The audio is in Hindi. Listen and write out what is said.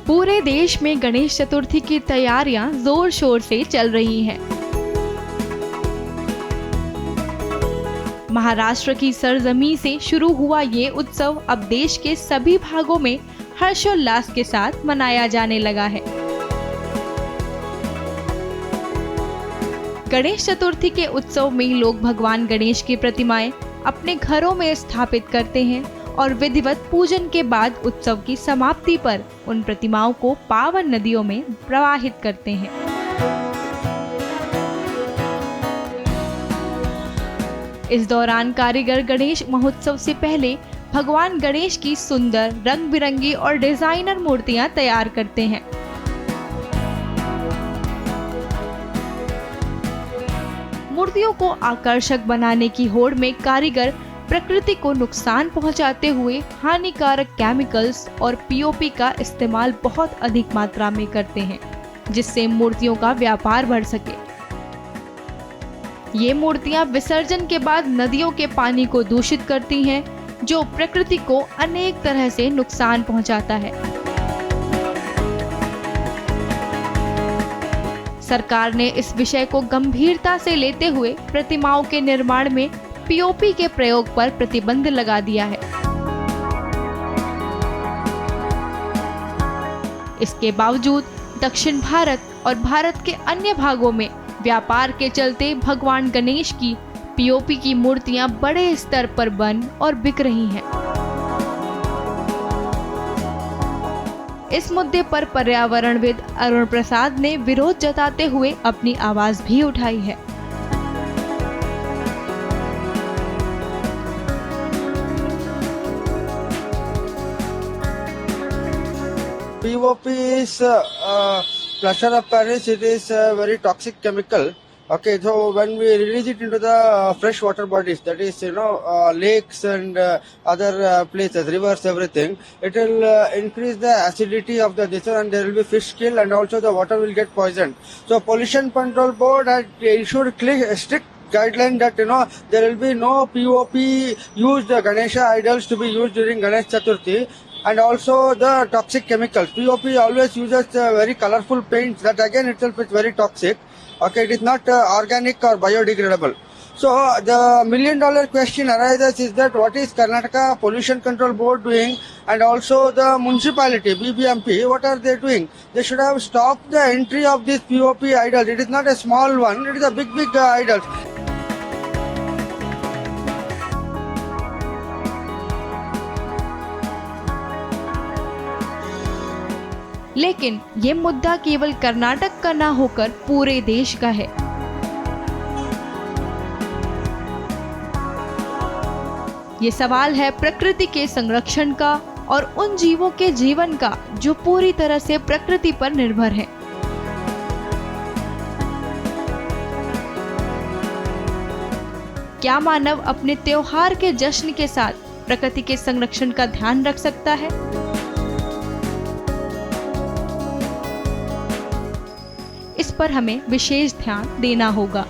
पूरे देश में गणेश चतुर्थी की तैयारियां जोर शोर से चल रही हैं। महाराष्ट्र की सरजमी से शुरू हुआ ये उत्सव अब देश के सभी भागों में हर्षोल्लास के साथ मनाया जाने लगा है। गणेश चतुर्थी के उत्सव में लोग भगवान गणेश की प्रतिमाएं अपने घरों में स्थापित करते हैं और विधिवत पूजन के बाद उत्सव की समाप्ति पर उन प्रतिमाओं को पावन नदियों में प्रवाहित करते हैं। इस दौरान कारीगर गणेश महोत्सव से पहले भगवान गणेश की सुंदर रंग बिरंगी और डिजाइनर मूर्तियां तैयार करते हैं। मूर्तियों को आकर्षक बनाने की होड़ में कारीगर प्रकृति को नुकसान पहुंचाते हुए हानिकारक केमिकल्स और पीओपी का इस्तेमाल बहुत अधिक मात्रा में करते हैं, जिससे मूर्तियों का व्यापार बढ़ सके। ये मूर्तियां विसर्जन के बाद नदियों के पानी को दूषित करती हैं, जो प्रकृति को अनेक तरह से नुकसान पहुंचाता है। सरकार ने इस विषय को गंभीरता से लेते हुए प्रतिमाओं के निर्माण में पीओपी के प्रयोग पर प्रतिबंध लगा दिया है। इसके बावजूद दक्षिण भारत और भारत के अन्य भागों में व्यापार के चलते भगवान गणेश की पीओपी की मूर्तियां बड़े स्तर पर बन और बिक रही हैं। इस मुद्दे पर पर्यावरणविद अरुण प्रसाद ने विरोध जताते हुए अपनी आवाज भी उठाई है। POP is plaster of Paris. It is a very toxic chemical. Okay, so when we release it into the fresh water bodies, that is, lakes and other places, rivers, everything, it will increase the acidity of the this and there will be fish kill and also the water will get poisoned. So Pollution Control Board had issued strict guideline that there will be no POP used Ganesha idols to be used during Ganesh Chaturthi. And also the toxic chemicals. POP always uses very colorful paints that again itself is very toxic. Okay, it is not organic or biodegradable. So the $1 million question arises is that what is Karnataka Pollution Control Board doing, and also the municipality, BBMP, what are they doing? They should have stopped the entry of these POP idols. It is not a small one, it is a big idols. लेकिन ये मुद्दा केवल कर्नाटक का न होकर पूरे देश का है। ये सवाल है प्रकृति के संरक्षण का और उन जीवों के जीवन का जो पूरी तरह से प्रकृति पर निर्भर हैं। क्या मानव अपने त्योहार के जश्न के साथ प्रकृति के संरक्षण का ध्यान रख सकता है? इस पर हमें विशेष ध्यान देना होगा।